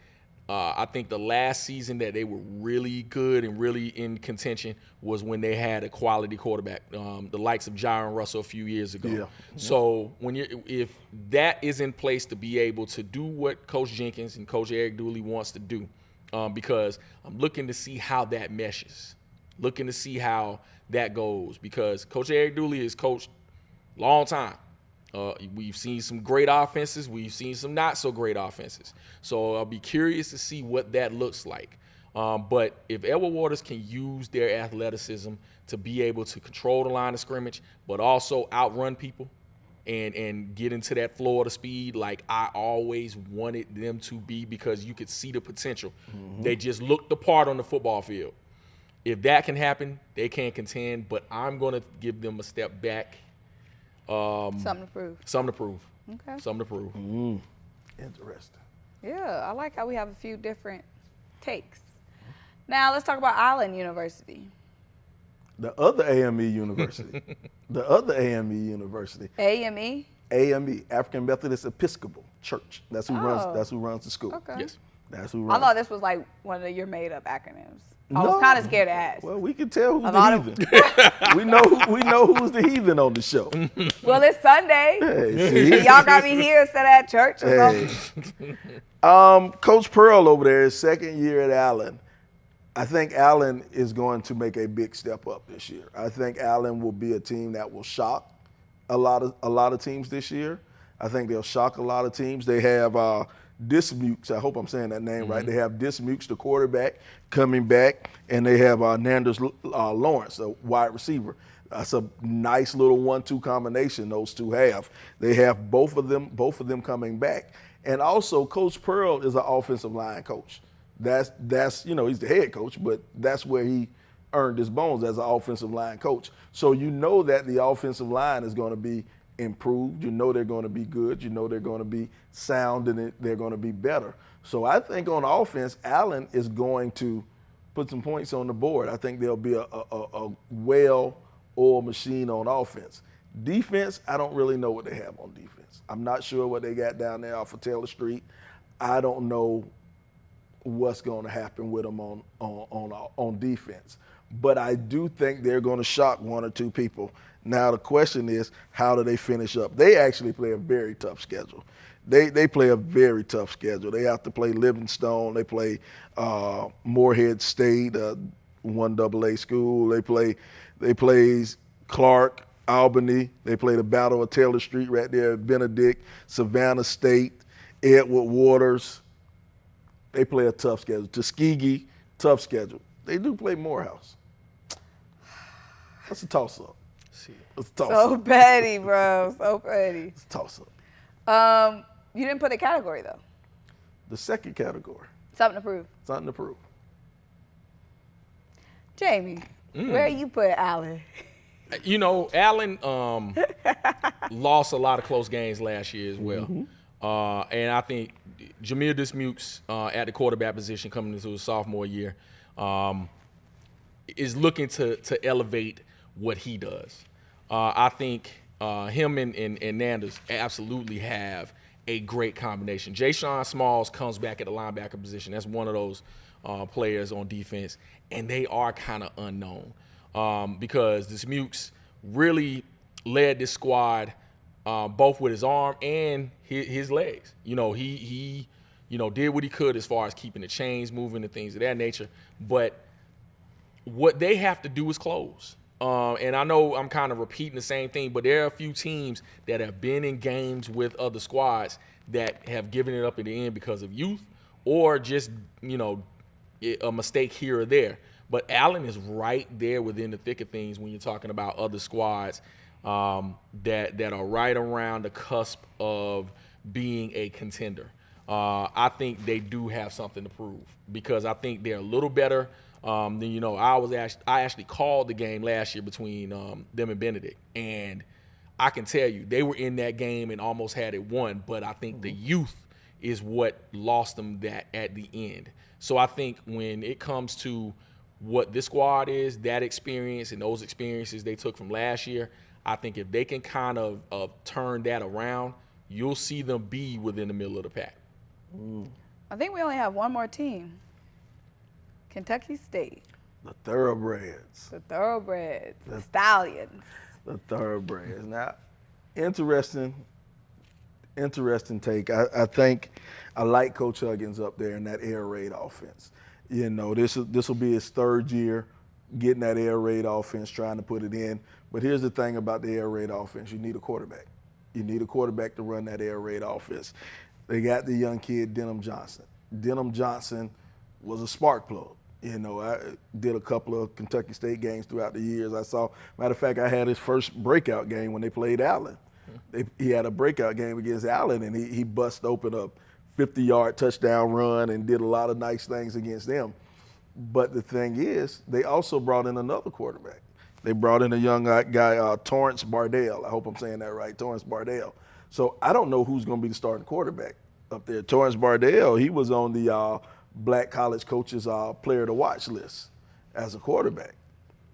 I think the last season that they were really good and really in contention was when they had a quality quarterback, the likes of Jaron Russell a few years ago. Yeah. So if that is in place to be able to do what Coach Jenkins and Coach Eric Dooley wants to do, because I'm looking to see how that meshes, looking to see how that goes, because Coach Eric Dooley has coached a long time. We've seen some great offenses. We've seen some not so great offenses. So I'll be curious to see what that looks like. But if Edward Waters can use their athleticism to be able to control the line of scrimmage, but also outrun people and get into that flow of the speed like I always wanted them to be, because you could see the potential. They just looked the part on the football field. If that can happen, they can contend, but I'm going to give them a step back. Something to prove. Okay. Something to prove. Interesting. Yeah, I like how we have a few different takes. Now let's talk about Island University. The other AME university. AME? AME, African Methodist Episcopal Church. That's who runs the school. Okay. Yes. That's who I runs. thought this was like one of your made-up acronyms. I was kind of scared to ask. Well, we can tell who's the heathen. we know who's the heathen on the show. Well, it's Sunday. Hey, see? Y'all got me here instead of at church or something. Coach Pearl over there, his second year at Allen. I think Allen is going to make a big step up this year. I think Allen will be a team that will shock a lot of teams this year. I think they'll shock a lot of teams. They have Dismukes, I hope I'm saying that name right. They have Dismukes, the quarterback, coming back, and they have Nanders Lawrence, a wide receiver. That's a nice little 1-2 combination those two have. They have both of them coming back. And also, Coach Pearl is an offensive line coach. That's he's the head coach, but that's where he earned his bones as an offensive line coach. So you know that the offensive line is going to be improved. You know they're going to be good. You know they're going to be sound and they're going to be better. So I think on offense, Allen is going to put some points on the board. I think there'll be a well-oiled machine on offense. Defense, I don't really know what they have on defense. I'm not sure what they got down there off of Taylor Street. I don't know what's going to happen with them on defense. But I do think they're going to shock one or two people. Now the question is, how do they finish up? They actually play a very tough schedule. They play a very tough schedule. They have to play Livingstone. They play Morehead State, 1AA school. They play Clark, Albany. They play the Battle of Taylor Street right there at Benedict, Savannah State, Edward Waters. They play a tough schedule. Tuskegee, tough schedule. They do play Morehouse. That's a toss-up. So petty, bro. So petty. It's a toss-up. You didn't put a category, though. The second category. Something to prove. Something to prove. Jamie, where you put Allen? You know, Allen lost a lot of close games last year as well. And I think Jameer Dismukes at the quarterback position coming into his sophomore year is looking to elevate what he does. I think him and Nanders absolutely have a great combination. Ja'Shawn Smalls comes back at the linebacker position. That's one of those players on defense, and they are kind of unknown because Dismukes really led this squad both with his arm and his legs. You know, he did what he could as far as keeping the chains moving and things of that nature. But what they have to do is close. And I know I'm kind of repeating the same thing, but there are a few teams that have been in games with other squads that have given it up in the end because of youth or just, a mistake here or there. But Allen is right there within the thick of things when you're talking about other squads that are right around the cusp of being a contender. I think they do have something to prove because I think they're a little better than I actually called the game last year between them and Benedict, and I can tell you they were in that game and almost had it won. But I think the youth is what lost them that at the end. So I think when it comes to what this squad is, that experience and those experiences they took from last year, I think if they can kind of turn that around, you'll see them be within the middle of the pack. I think we only have one more team. Kentucky State. The Thoroughbreds. The Thoroughbreds. The Stallions. The Thoroughbreds. Now, interesting take. I think I like Coach Huggins up there in that air raid offense. You know, this will be his third year getting that air raid offense, trying to put it in. But here's the thing about the air raid offense. You need a quarterback. You need a quarterback to run that air raid offense. They got the young kid, Denham Johnson. Denham Johnson was a spark plug. You know, I did a couple of Kentucky State games throughout the years. Matter of fact, I had his first breakout game when they played Allen. He had a breakout game against Allen, and he bust open a 50-yard touchdown run and did a lot of nice things against them. But the thing is, they also brought in another quarterback. They brought in a young guy, Torrance Bardell. I hope I'm saying that right, Torrance Bardell. So I don't know who's going to be the starting quarterback up there. Torrance Bardell, he was on the Black College Coaches Player to Watch list as a quarterback.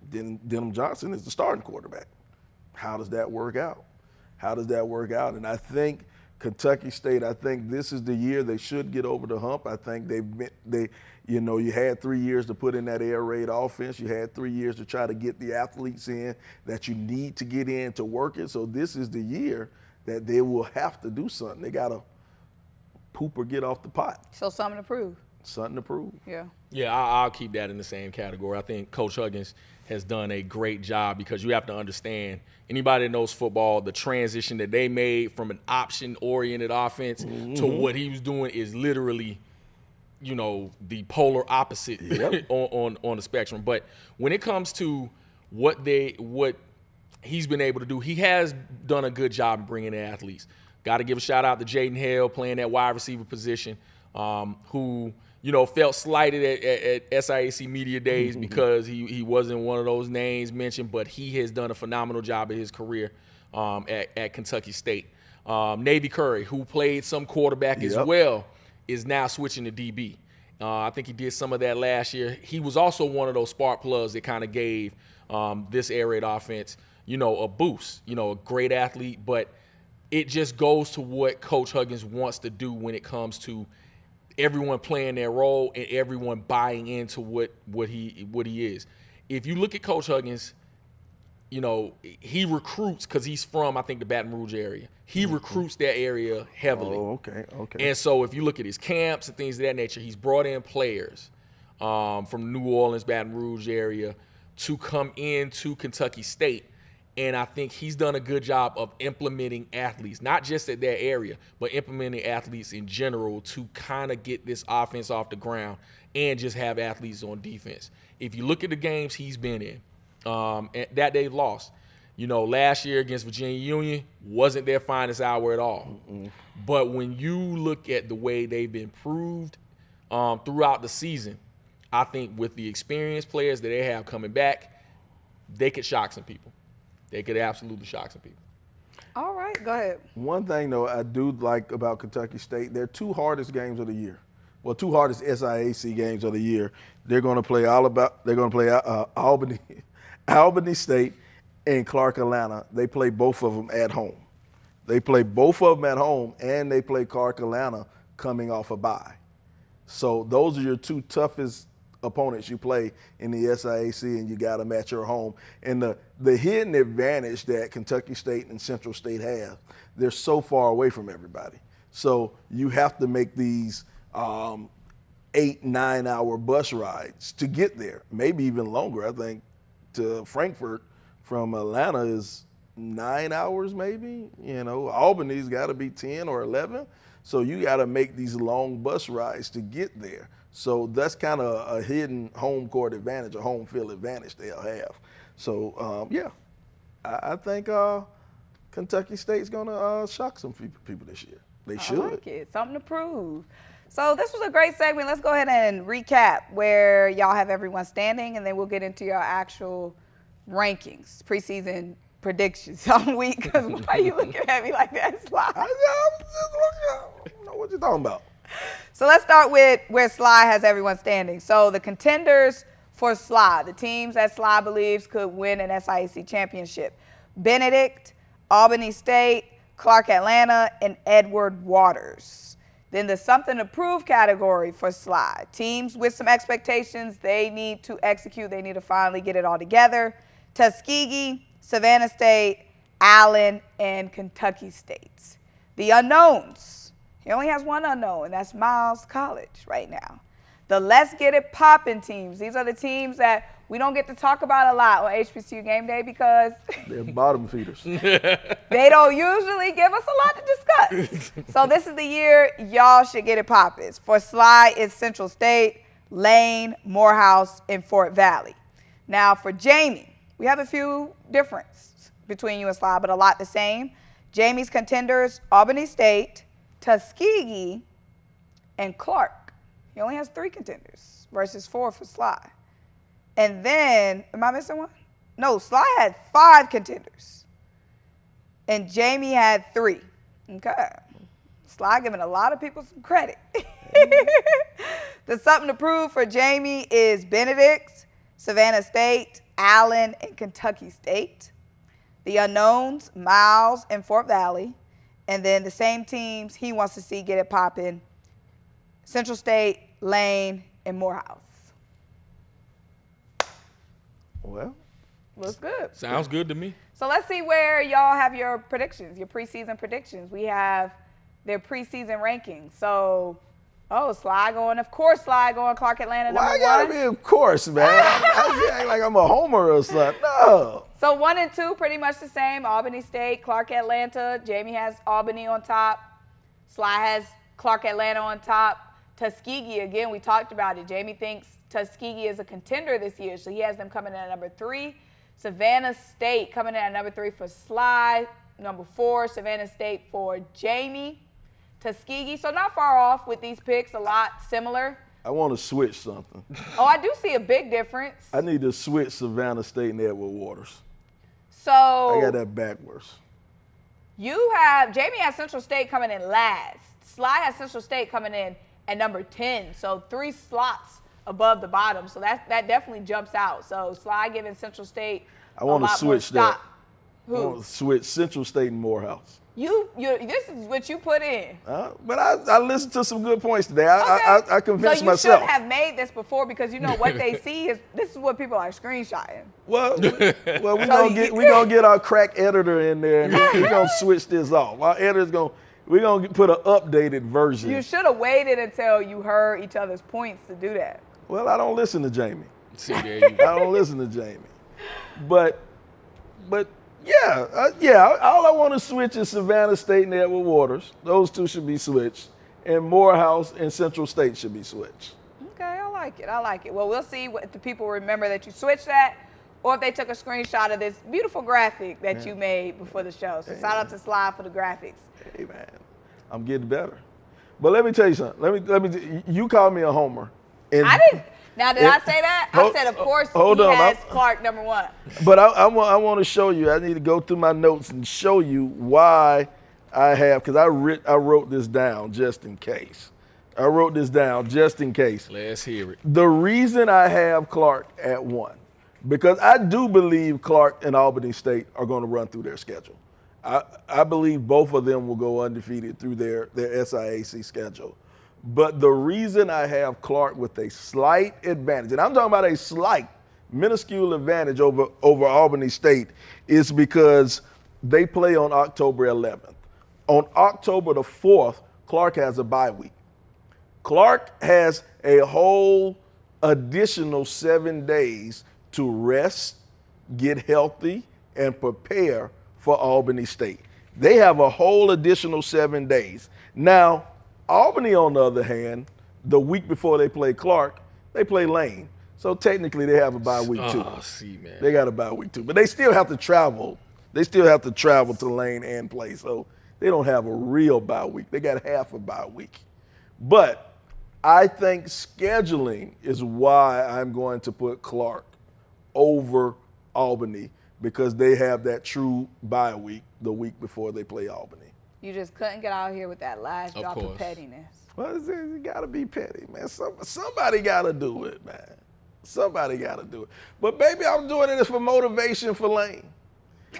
Denham Johnson is the starting quarterback. How does that work out? And I think Kentucky State, I think this is the year they should get over the hump. I think you had 3 years to put in that air raid offense. You had 3 years to try to get the athletes in that you need to get in to work it. So this is the year that they will have to do something. They got to poop or get off the pot. So something to prove. Something to prove. Yeah. Yeah, I'll keep that in the same category. I think Coach Huggins has done a great job because you have to understand, anybody that knows football, the transition that they made from an option-oriented offense to what he was doing is literally, the polar opposite on the spectrum. But when it comes to what he's been able to do, he has done a good job in bringing in athletes. Got to give a shout out to Jaden Hale playing that wide receiver position, who felt slighted at SIAC Media Days because he wasn't one of those names mentioned, but he has done a phenomenal job in his career at Kentucky State. Navy Curry, who played some quarterback as well, is now switching to DB. I think he did some of that last year. He was also one of those spark plugs that kind of gave this air raid offense, a boost. A great athlete, but it just goes to what Coach Huggins wants to do when it comes to everyone playing their role and everyone buying into what he is. If you look at Coach Huggins, he recruits because he's from, I think, the Baton Rouge area. He recruits that area heavily. Oh, okay. And so if you look at his camps and things of that nature, he's brought in players from New Orleans, Baton Rouge area to come into Kentucky State. And I think he's done a good job of implementing athletes, not just at that area, but implementing athletes in general to kind of get this offense off the ground and just have athletes on defense. If you look at the games he's been in, that they've lost, last year against Virginia Union wasn't their finest hour at all. But when you look at the way they've improved throughout the season, I think with the experienced players that they have coming back, they could shock some people. They could absolutely shock some people. All right, go ahead. One thing, though, I do like about Kentucky State, their two hardest games of the year. Well, two hardest SIAC games of the year. They're going to play Albany State and Clark Atlanta. They play both of them at home. They play both of them at home, and they play Clark Atlanta coming off a bye. So those are your two toughest opponents you play in the SIAC, and you got them at your home. And the hidden advantage that Kentucky State and Central State have, they're so far away from everybody. So you have to make these 8-9 hour bus rides to get there, maybe even longer. I think to Frankfurt from Atlanta is 9 hours maybe. Albany's got to be 10 or 11. So you got to make these long bus rides to get there. So that's kind of a hidden home court advantage, a home field advantage they'll have. So, I think Kentucky State's going to shock some people this year. They should. I like it. Something to prove. So this was a great segment. Let's go ahead and recap where y'all have everyone standing, and then we'll get into your actual rankings, preseason predictions on week. Because why are you looking at me like that, Sly? I'm just looking. I don't know what you're talking about. So let's start with where Sly has everyone standing. So the contenders for Sly, the teams that Sly believes could win an SIAC championship: Benedict, Albany State, Clark Atlanta, and Edward Waters. Then the something to prove category for Sly: teams with some expectations, they need to execute, they need to finally get it all together: Tuskegee, Savannah State, Allen, and Kentucky State. The unknowns. He only has one unknown, and that's Miles College right now. The Let's Get It Poppin' teams. These are the teams that we don't get to talk about a lot on HBCU Gameday because they're bottom feeders. They don't usually give us a lot to discuss. So this is the year y'all should get it poppin'. For Sly, it's Central State, Lane, Morehouse, and Fort Valley. Now for Jamie, we have a few differences between you and Sly, but a lot the same. Jamie's contenders: Albany State, Tuskegee, and Clark. He only has 3 contenders versus 4 for Sly. And then, am I missing one? No, Sly had 5 contenders. And Jamie had 3. Okay. Sly giving a lot of people some credit. The something to prove for Jamie is Benedict, Savannah State, Allen, and Kentucky State. The unknowns: Miles and Fort Valley. And then the same teams he wants to see get it popping: Central State, Lane, and Morehouse. Well, looks good. Sounds good to me. So let's see where y'all have your predictions, your preseason predictions. We have their preseason rankings. So, Sly going, of course, Sly going Clark Atlanta number 1. Why gotta be of course, man? I act like I'm a homer or something. No. So 1 and 2, pretty much the same. Albany State, Clark Atlanta. Jamie has Albany on top. Sly has Clark Atlanta on top. Tuskegee, again, we talked about it. Jamie thinks Tuskegee is a contender this year, so he has them coming in at number 3. Savannah State coming in at number 3 for Sly. Number 4, Savannah State for Jamie. Tuskegee, so not far off with these picks, a lot similar. I want to switch something. I do see a big difference. I need to switch Savannah State and Edward Waters. So I got that backwards. Jamie has Central State coming in last. Sly has Central State coming in at number 10, so 3 slots above the bottom. So that definitely jumps out. So Sly giving Central State I want to switch that. Who? I want to switch Central State and Morehouse. This is what you put in. But I listened to some good points today. Okay. I convinced myself. So you should have made this before, because you know what they see is this is what people are screenshotting. Well, we're gonna get our crack editor in there, and he's gonna switch this off. Our editor's we're gonna put an updated version. You should have waited until you heard each other's points to do that. Well, I don't listen to Jamie. See, there you go. I don't listen to Jamie. But yeah. All I want to switch is Savannah State and Edward Waters. Those 2 should be switched, and Morehouse and Central State should be switched. Okay, I like it. Well, we'll see what the people remember that you switched that, or if they took a screenshot of this beautiful graphic that you made before the show. So shout out to Sly for the graphics. Hey man, I'm getting better. But let me tell you something. You called me a homer. I didn't. Now, did I say that? I said, of course, he has Clark number 1. But I want to show you. I need to go through my notes and show you why I have, because I wrote this down just in case. Let's hear it. The reason I have Clark at 1, because I do believe Clark and Albany State are going to run through their schedule. I believe both of them will go undefeated through their SIAC schedule. But the reason I have Clark with a slight advantage, and I'm talking about a slight, minuscule advantage over Albany State, is because they play on October 11th. On October the 4th, Clark has a bye week. Clark has a whole additional 7 days to rest, get healthy, and prepare for Albany State. They have a whole additional 7 days. Now, Albany, on the other hand, the week before they play Clark, they play Lane. So technically they have a bye week too. Man. They got a bye week too. But they still have to travel. They still have to travel to Lane and play. So they don't have a real bye week. They got half a bye week. But I think scheduling is why I'm going to put Clark over Albany, because they have that true bye week the week before they play Albany. You just couldn't get out here with that last drop of pettiness. Well, it got to be petty, man. Somebody got to do it, man. Somebody got to do it. But, baby, I'm doing it for motivation for Lane.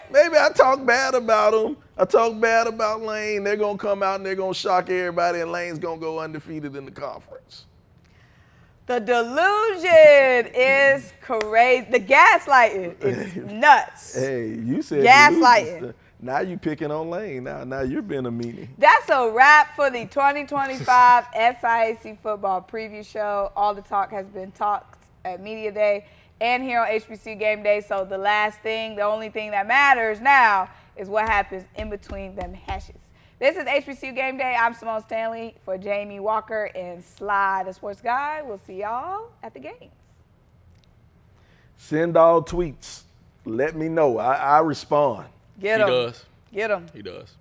Maybe I talk bad about them. I talk bad about Lane. They're going to come out and they're going to shock everybody, and Lane's going to go undefeated in the conference. The delusion is crazy. The gaslighting is nuts. Hey, you said gaslighting. Now you picking on Lane. Now you're being a meanie. That's a wrap for the 2025 SIAC Football Preview Show. All the talk has been talked at Media Day and here on HBCU Gameday. So the only thing that matters now is what happens in between them hashes. This is HBCU Gameday. I'm Symone Stanley for Jamie Walker and Sly the Sports Guy. We'll see y'all at the games. Send all tweets. Let me know. I respond. Get him. He does. Get him. He does.